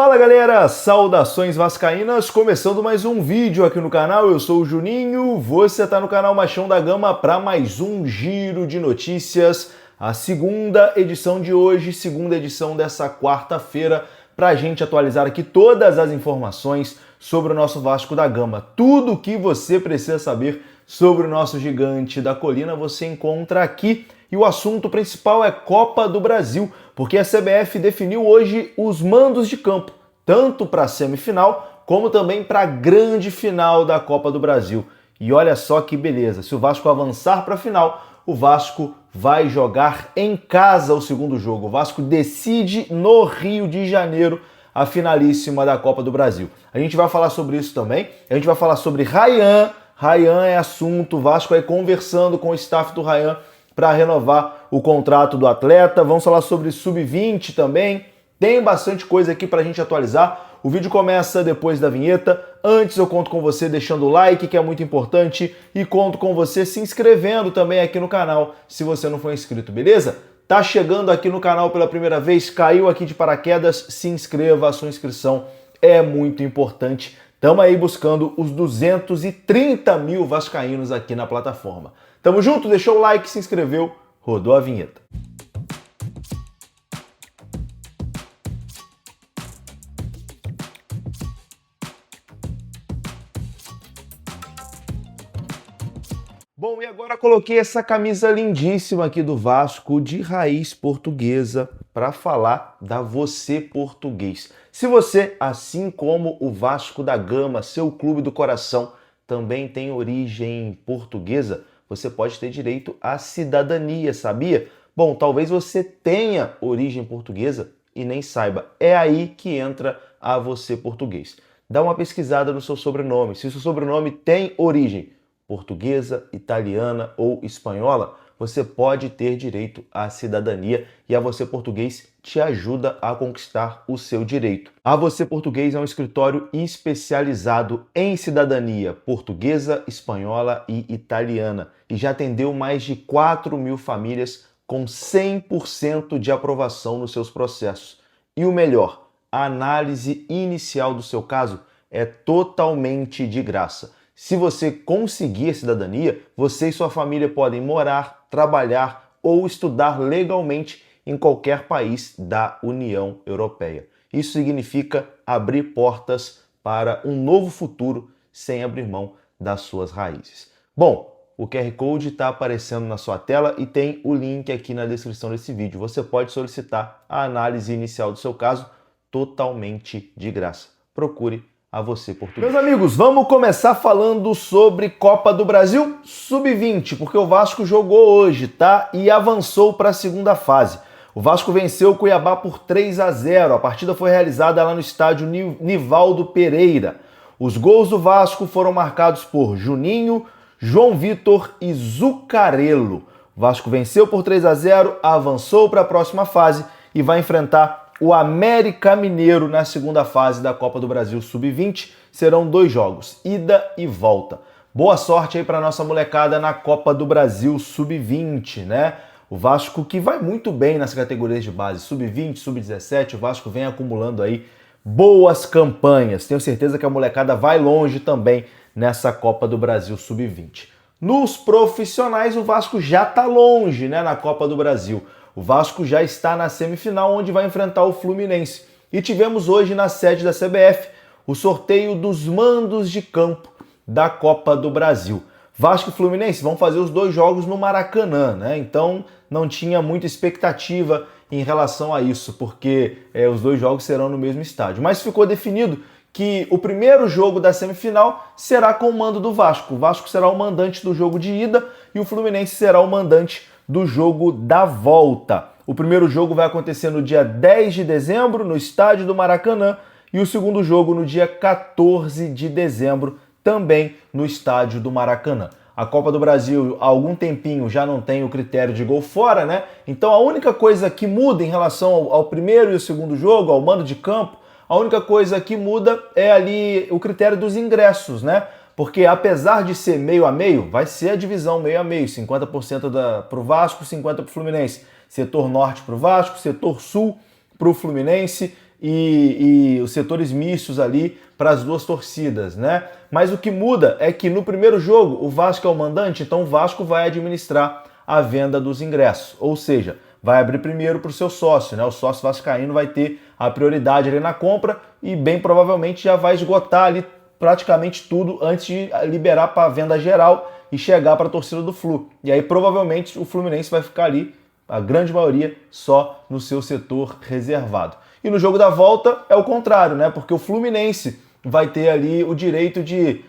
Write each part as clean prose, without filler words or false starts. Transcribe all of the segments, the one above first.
Fala galera, saudações vascaínas, começando mais um vídeo aqui no canal, eu sou o Juninho, você está no canal Machão da Gama para mais um giro de notícias, a segunda edição de hoje, segunda edição dessa quarta-feira, para a gente atualizar aqui todas as informações sobre o nosso Vasco da Gama. Tudo o que você precisa saber sobre o nosso gigante da colina você encontra aqui. E o assunto principal é Copa do Brasil, porque a CBF definiu hoje os mandos de campo, tanto para a semifinal, como também para a grande final da Copa do Brasil. E olha só que beleza, se o Vasco avançar para a final, o Vasco vai jogar em casa o segundo jogo. O Vasco decide no Rio de Janeiro a finalíssima da Copa do Brasil. A gente vai falar sobre isso também, a gente vai falar sobre Rayan. Rayan é assunto, o Vasco aí conversando com o staff do Rayan para renovar o contrato do atleta. Vamos falar sobre Sub-20 também. Tem bastante coisa aqui para a gente atualizar. O vídeo começa depois da vinheta. Antes eu conto com você deixando o like, que é muito importante, e conto com você se inscrevendo também aqui no canal, se você não for inscrito, beleza? Tá chegando aqui no canal pela primeira vez, caiu aqui de paraquedas, se inscreva, a sua inscrição é muito importante. Estamos aí buscando os 230 mil vascaínos aqui na plataforma. Tamo junto, deixou o like, se inscreveu, rodou a vinheta. Bom, e agora coloquei essa camisa lindíssima aqui do Vasco, de raiz portuguesa, para falar da Você Português. Se você, assim como o Vasco da Gama, seu clube do coração, também tem origem portuguesa, você pode ter direito à cidadania, sabia? Bom, talvez você tenha origem portuguesa e nem saiba. É aí que entra a Você Português. Dá uma pesquisada no seu sobrenome. Se o seu sobrenome tem origem portuguesa, italiana ou espanhola, você pode ter direito à cidadania e a Você Português te ajuda a conquistar o seu direito. A Você Português é um escritório especializado em cidadania portuguesa, espanhola e italiana e já atendeu mais de 4 mil famílias com 100% de aprovação nos seus processos. E o melhor, a análise inicial do seu caso é totalmente de graça. Se você conseguir a cidadania, você e sua família podem morar, trabalhar ou estudar legalmente em qualquer país da União Europeia. Isso significa abrir portas para um novo futuro sem abrir mão das suas raízes. Bom, o QR Code está aparecendo na sua tela e tem o link aqui na descrição desse vídeo. Você pode solicitar a análise inicial do seu caso totalmente de graça. Procure a Você Português. Meus amigos, vamos começar falando sobre Copa do Brasil Sub-20, porque o Vasco jogou hoje, tá? E avançou para a segunda fase. O Vasco venceu o Cuiabá por 3-0. A partida foi realizada lá no estádio Nivaldo Pereira. Os gols do Vasco foram marcados por Juninho, João Vitor e Zucarello. O Vasco venceu por 3-0, avançou para a próxima fase e vai enfrentar o América Mineiro na segunda fase da Copa do Brasil Sub-20. Serão 2 jogos, ida e volta. Boa sorte aí para nossa molecada na Copa do Brasil Sub-20, né? O Vasco que vai muito bem nas categorias de base, Sub-20, Sub-17, o Vasco vem acumulando aí boas campanhas. Tenho certeza que a molecada vai longe também nessa Copa do Brasil Sub-20. Nos profissionais, o Vasco já está longe, né, na Copa do Brasil. O Vasco já está na semifinal, onde vai enfrentar o Fluminense. E tivemos hoje na sede da CBF o sorteio dos mandos de campo da Copa do Brasil. Vasco e Fluminense vão fazer os 2 jogos no Maracanã, né? Então não tinha muita expectativa em relação a isso, porque os 2 jogos serão no mesmo estádio. Mas ficou definido que o primeiro jogo da semifinal será com o mando do Vasco. O Vasco será o mandante do jogo de ida e o Fluminense será o mandante do jogo da volta. O primeiro jogo vai acontecer no dia 10 de dezembro, no estádio do Maracanã, e o segundo jogo no dia 14 de dezembro, também no estádio do Maracanã. A Copa do Brasil, há algum tempinho, já não tem o critério de gol fora, né? Então a única coisa que muda em relação ao primeiro e o segundo jogo, ao mando de campo, a única coisa que muda é ali o critério dos ingressos, né? Porque apesar de ser meio a meio, vai ser a divisão meio a meio, 50% para o Vasco, 50% para o Fluminense. Setor norte para o Vasco, setor sul para o Fluminense e os setores mistos ali para as duas torcidas, né? Mas o que muda é que no primeiro jogo o Vasco é o mandante, então o Vasco vai administrar a venda dos ingressos, ou seja, vai abrir primeiro para o seu sócio, né? O sócio vascaíno vai ter a prioridade ali na compra e bem provavelmente já vai esgotar ali praticamente tudo antes de liberar para a venda geral e chegar para a torcida do Flu. E aí provavelmente o Fluminense vai ficar ali, a grande maioria, só no seu setor reservado. E no jogo da volta é o contrário, né? Porque o Fluminense vai ter ali o direito de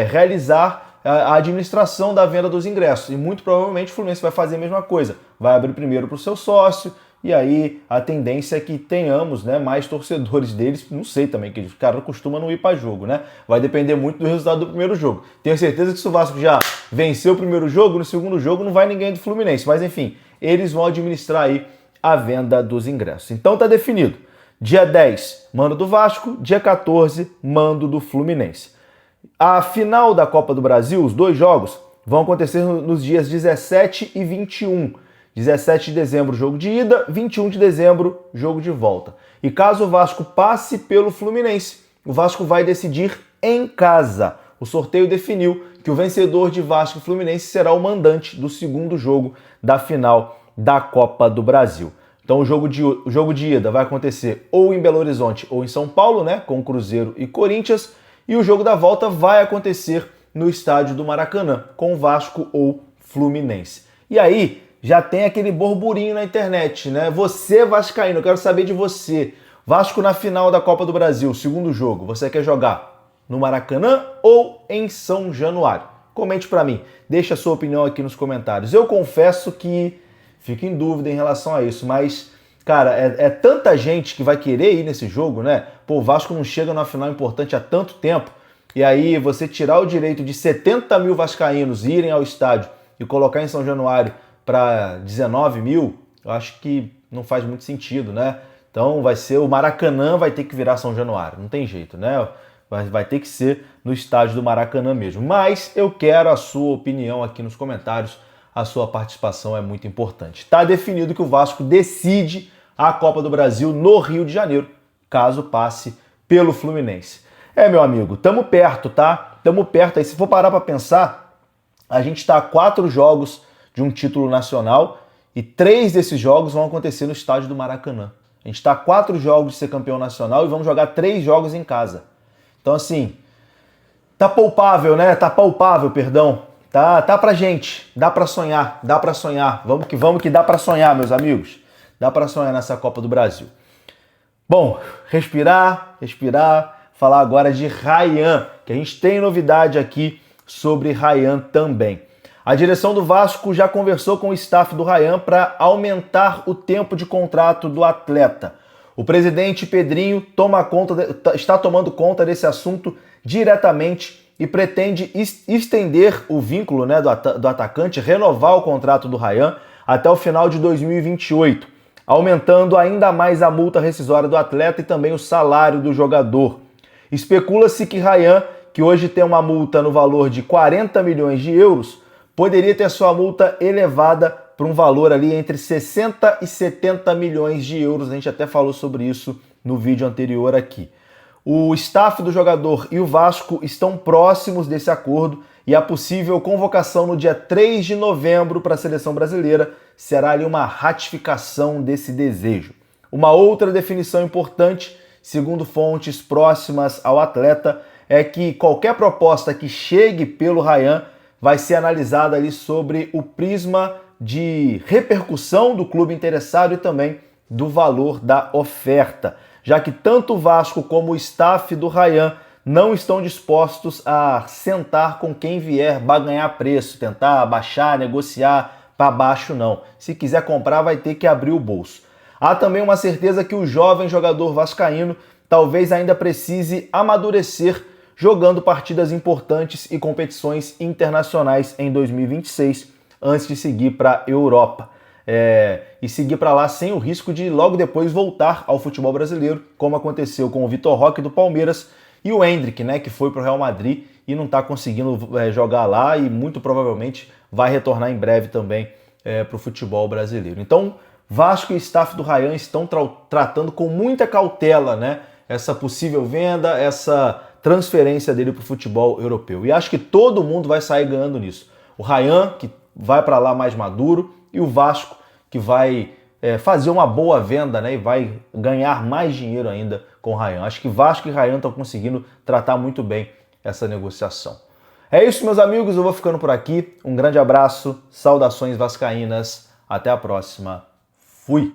realizar a administração da venda dos ingressos. E muito provavelmente o Fluminense vai fazer a mesma coisa. Vai abrir primeiro para o seu sócio, e aí a tendência é que tenhamos, né, mais torcedores deles. Não sei também, que os caras costumam não ir para jogo, né? Vai depender muito do resultado do primeiro jogo. Tenho certeza que se o Vasco já venceu o primeiro jogo, no segundo jogo não vai ninguém do Fluminense. Mas enfim, eles vão administrar aí a venda dos ingressos. Então tá definido. Dia 10, mando do Vasco. Dia 14, mando do Fluminense. A final da Copa do Brasil, os dois jogos, vão acontecer nos dias 17 e 21. 17 de dezembro, jogo de ida, 21 de dezembro, jogo de volta. E caso o Vasco passe pelo Fluminense, o Vasco vai decidir em casa. O sorteio definiu que o vencedor de Vasco e Fluminense será o mandante do segundo jogo da final da Copa do Brasil. Então o jogo de ida vai acontecer ou em Belo Horizonte ou em São Paulo, né, com Cruzeiro e Corinthians, e o jogo da volta vai acontecer no estádio do Maracanã, com Vasco ou Fluminense. E aí já tem aquele burburinho na internet, né? Você vascaíno, eu quero saber de você. Vasco na final da Copa do Brasil, segundo jogo, você quer jogar no Maracanã ou em São Januário? Comente para mim, deixa a sua opinião aqui nos comentários. Eu confesso que fico em dúvida em relação a isso, mas, cara, é tanta gente que vai querer ir nesse jogo, né? Pô, o Vasco não chega numa final importante há tanto tempo, e aí você tirar o direito de 70 mil vascaínos irem ao estádio e colocar em São Januário para 19 mil, eu acho que não faz muito sentido, né? Então vai ser o Maracanã, vai ter que virar São Januário, não tem jeito, né? Vai ter que ser no estádio do Maracanã mesmo. Mas eu quero a sua opinião aqui nos comentários, a sua participação é muito importante. Está definido que o Vasco decide a Copa do Brasil no Rio de Janeiro, caso passe pelo Fluminense. Meu amigo, tamo perto, tá? Tamo perto. Aí se for parar para pensar, a gente está a 4 jogos de um título nacional e 3 desses jogos vão acontecer no estádio do Maracanã. A gente está a 4 jogos de ser campeão nacional e vamos jogar 3 jogos em casa. Então assim, tá palpável, né? Tá palpável, perdão. Tá pra gente, dá pra sonhar. Vamos que dá pra sonhar, meus amigos. Dá pra sonhar nessa Copa do Brasil. Bom, respirar, falar agora de Rayan, que a gente tem novidade aqui sobre Rayan também. A direção do Vasco já conversou com o staff do Rayan para aumentar o tempo de contrato do atleta. O presidente Pedrinho está tomando conta desse assunto diretamente e pretende estender o vínculo, né, do atacante, renovar o contrato do Rayan até o final de 2028, aumentando ainda mais a multa rescisória do atleta e também o salário do jogador. Especula-se que Rayan, que hoje tem uma multa no valor de 40 milhões de euros, poderia ter sua multa elevada para um valor ali entre 60 e 70 milhões de euros. A gente até falou sobre isso no vídeo anterior aqui. O staff do jogador e o Vasco estão próximos desse acordo e a possível convocação no dia 3 de novembro para a seleção brasileira será ali uma ratificação desse desejo. Uma outra definição importante, segundo fontes próximas ao atleta, é que qualquer proposta que chegue pelo Rayan vai ser analisada ali sobre o prisma de repercussão do clube interessado e também do valor da oferta, já que tanto o Vasco como o staff do Rayan não estão dispostos a sentar com quem vier barganhar preço, tentar baixar, negociar para baixo não. Se quiser comprar, vai ter que abrir o bolso. Há também uma certeza que o jovem jogador vascaíno talvez ainda precise amadurecer jogando partidas importantes e competições internacionais em 2026, antes de seguir para a Europa. E seguir para lá sem o risco de logo depois voltar ao futebol brasileiro, como aconteceu com o Vitor Roque do Palmeiras e o Endrick, né, que foi para o Real Madrid e não está conseguindo jogar lá e muito provavelmente vai retornar em breve também para o futebol brasileiro. Então Vasco e staff do Rayan estão tratando com muita cautela, né, essa possível venda, essa transferência dele para o futebol europeu. E acho que todo mundo vai sair ganhando nisso. O Rayan, que vai para lá mais maduro, e o Vasco, que vai fazer uma boa venda, né, e vai ganhar mais dinheiro ainda com o Rayan. Acho que Vasco e Rayan estão conseguindo tratar muito bem essa negociação. É isso, meus amigos, eu vou ficando por aqui. Um grande abraço, saudações vascaínas, até a próxima. Fui!